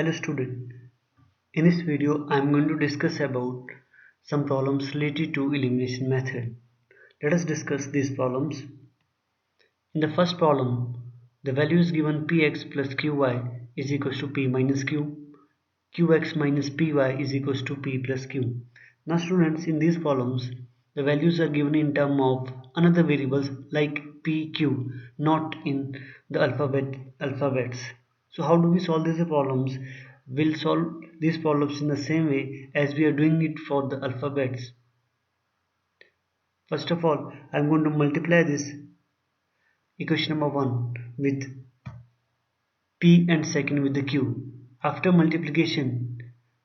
Hello student, in this video I am going to discuss about some problems related to elimination method. Let us discuss these problems. In the first problem, the value is given px plus qy is equals to p minus q, qx minus py is equals to p plus q. Now students, in these problems, the values are given in terms of another variables like p, q, not in the alphabets. So how do we solve these problems? We'll solve these problems in the same way as we are doing it for the alphabets. First of all, I'm going to multiply this equation number 1 with p and second with the q. After multiplication,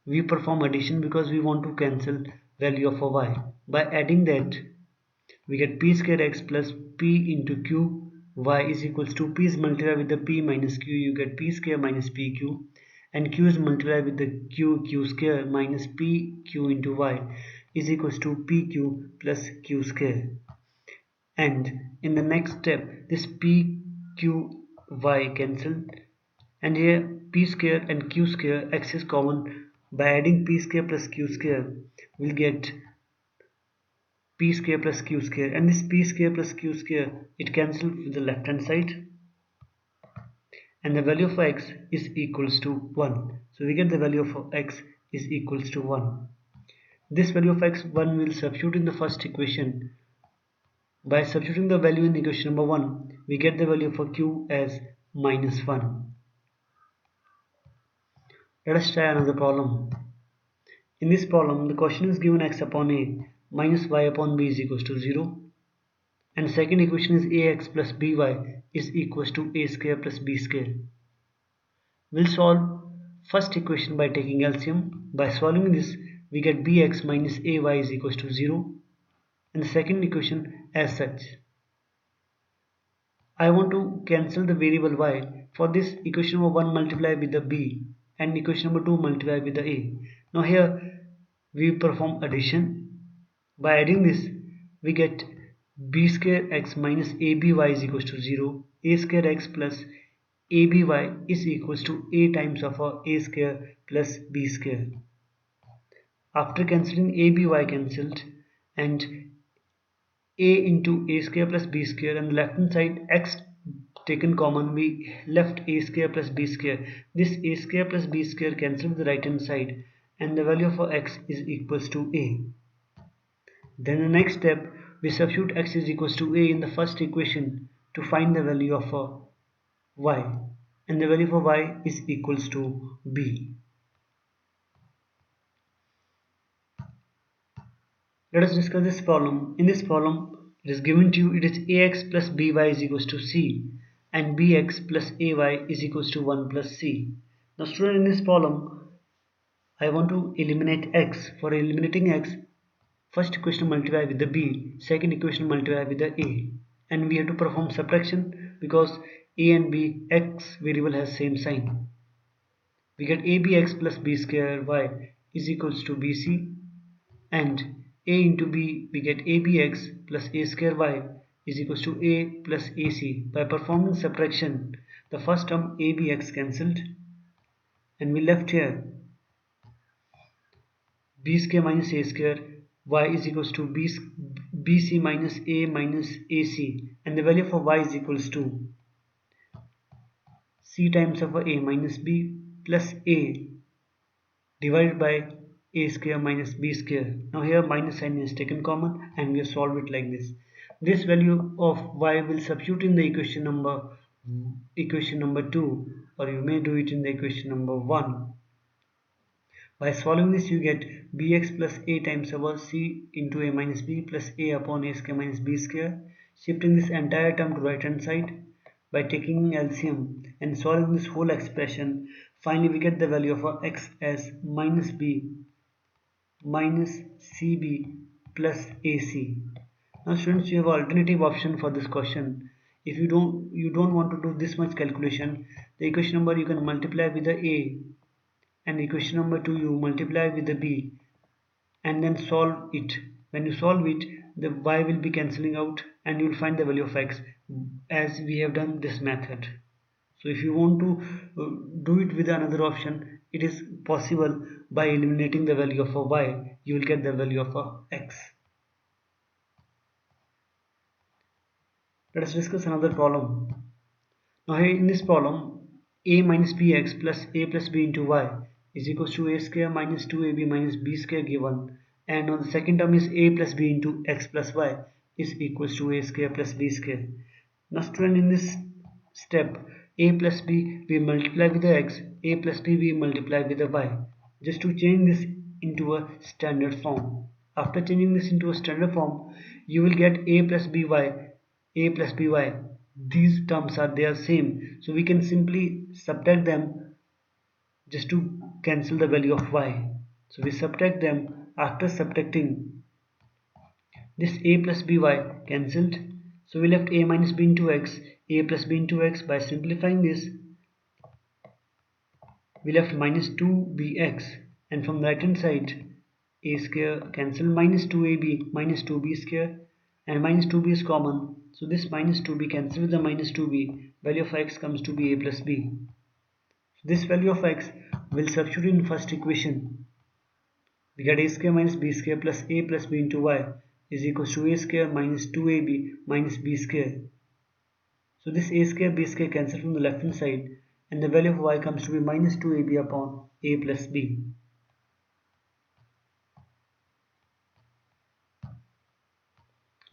we perform addition because we want to cancel value of a y. By adding that, we get p square x plus p into q y is equals to p is multiplied with the p minus q, you get p square minus pq, and q is multiplied with the q square minus pq into y is equals to pq plus q square. And in the next step, this p q y cancelled, and here p square and q square x is common. By adding p square plus q square, we'll get p square plus q square, and this p square plus q square, it cancels with the left hand side, and the value of x is equals to 1. So we get the value of x is equals to 1. This value of x 1 will substitute in the first equation. By substituting the value in equation number 1, we get the value for q as minus 1. Let us try another problem. In this problem, the question is given x upon a minus y upon b is equals to 0. And second equation is ax plus by is equals to a square plus b square. We'll solve first equation by taking LCM. By solving this, we get bx minus ay is equals to 0. And the second equation as such. I want to cancel the variable y. For this, equation number 1 multiply with the b and equation number 2 multiply with the a. Now here we perform addition. By adding this, we get b square x minus aby is equals to 0. A square x plus aby is equals to a times of a square plus b square. After cancelling aby cancelled, and a into a square plus b square, and the left hand side x taken common, we left a square plus b square. This a square plus b square cancel with the right hand side, and the value of x is equals to a. Then the next step, we substitute x is equals to a in the first equation to find the value of y, and the value for y is equals to b. Let us discuss this problem. In this problem, it is given to you, it is ax plus by is equals to c, and bx plus ay is equals to 1 plus c. Now student, in this problem, I want to eliminate x. For eliminating x, first equation multiply with the b, second equation multiply with the a, and we have to perform subtraction because a and b, x variable has same sign. We get abx plus b square y is equals to bc, and a into b, we get abx plus a square y is equals to a plus ac. By performing subtraction, the first term abx cancelled, and we left here b square minus a square y is equals to bc minus ac, and the value for y is equals to c times of a minus b plus a divided by a square minus b square. Now here minus sign is taken common, and we solve it like this. This value of y will substitute in the equation number 2, or you may do it in the equation number 1. By solving this, you get bx plus a times over c into a minus b plus a upon a square minus b square. Shifting this entire term to right hand side by taking LCM and solving this whole expression, finally we get the value of x as minus b minus cb plus ac. Now students, you have an alternative option for this question. If you don't want to do this much calculation, the equation number you can multiply with the a, and equation number 2 you multiply with the b, and then solve it. When you solve it, the y will be cancelling out, and you will find the value of x as we have done this method. So if you want to do it with another option, it is possible. By eliminating the value of a y, you will get the value of a x. Let us discuss another problem. Now here in this problem, a minus bx plus a plus b into y is equals to a square minus 2ab minus b square given, and on the second term is a plus b into x plus y is equals to a square plus b square. Now student, in this step, a plus b we multiply with the x, a plus b we multiply with the y, just to change this into a standard form. After changing this into a standard form, you will get a plus by, a plus by. These terms are they are same, so we can simply subtract them just to cancel the value of y. So we subtract them. After subtracting, this a plus by cancelled, so we left a minus b into x, a plus b into x. By simplifying this, we left minus 2bx, and from the right hand side, a square cancel, minus 2ab minus 2b square, and minus 2b is common, so this minus 2b cancel with the minus 2b. Value of x comes to be a plus b. This value of x will substitute in first equation. We get a square minus b square plus a plus b into y is equals to a square minus 2ab minus b square. So this a square b square cancel from the left hand side, and the value of y comes to be minus 2ab upon a plus b.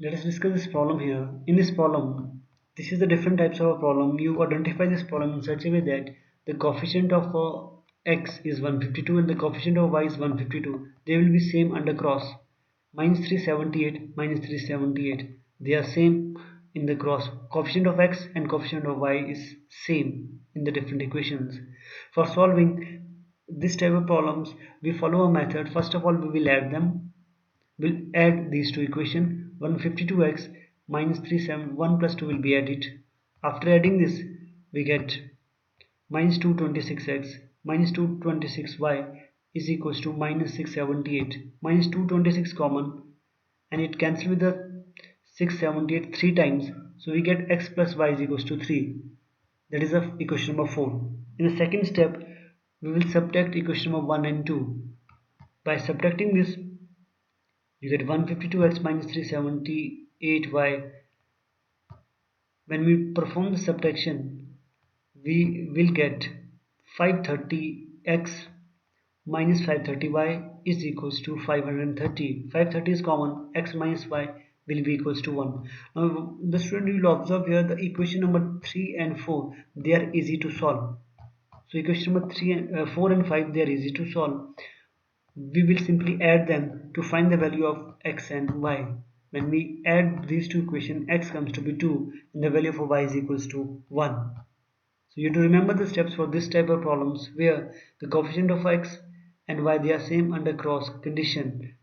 Let us discuss this problem here. In this problem, this is the different types of a problem. You identify this problem in such a way that the coefficient of x is 152 and the coefficient of y is 152. They will be same under cross. Minus 378, minus 378. They are same in the cross. Coefficient of x and coefficient of y is same in the different equations. For solving this type of problems, we follow a method. First of all, we will add them. We'll add these two equations. 152x minus 371 plus 2 will be added. After adding this, we get minus 226x minus 226y is equals to minus 678. Minus 226 common, and it cancels with the 678 three times, so we get x plus y is equals to 3. That is of equation number 4. In the second step, we will subtract equation number 1 and 2. By subtracting this, you get 152x minus 378y. When we perform the subtraction, we will get 530x minus 530y is equals to 530. 530 is common, x minus y will be equals to 1. Now the student will observe here the equation number 3 and 4, they are easy to solve. So equation number 4 and 5, they are easy to solve. We will simply add them to find the value of x and y. When we add these two equations, x comes to be 2 and the value of y is equals to 1. So you have to remember the steps for this type of problems where the coefficient of x and y, they are same under cross condition.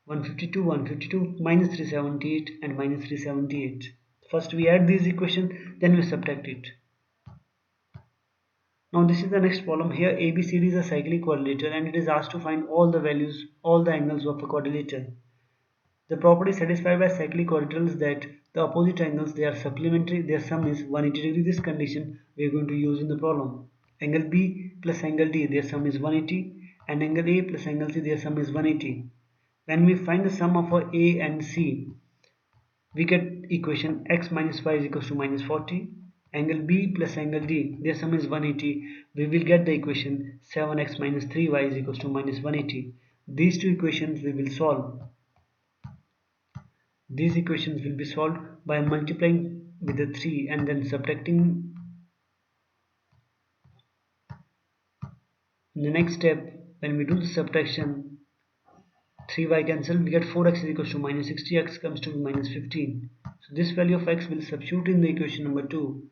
152, 152, minus 378 and minus 378. First we add these equations, then we subtract it. Now this is the next problem. Here ABCD is a cyclic quadrilateral and it is asked to find all the values, all the angles of a quadrilateral. The property satisfied by cyclic quadrilateral is that the opposite angles, they are supplementary, their sum is 180 degree. This condition we are going to use in the problem. Angle B plus angle D, their sum is 180, and angle A plus angle C, their sum is 180. When we find the sum of A and C, we get equation x minus y is equals to minus 40. Angle B plus angle D, their sum is 180. We will get the equation 7x minus 3y is equals to minus 180. These two equations we will solve. These equations will be solved by multiplying with the 3 and then subtracting. In the next step, when we do the subtraction, 3y cancel, we get 4x is equals to minus 60, x comes to minus 15. So this value of x will substitute in the equation number 2.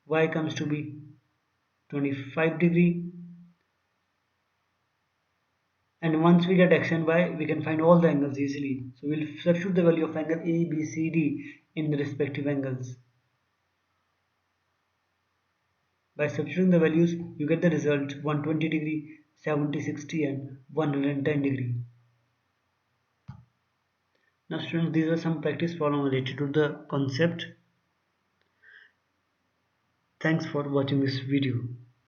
Y comes to be 25 degree, and once we get x and y, we can find all the angles easily. So we'll substitute the value of angle A, B, C, D in the respective angles. By substituting the values, you get the result 120 degree, 70, 60 and 110 degree. Now students, these are some practice problems related to the concept. Thanks for watching this video.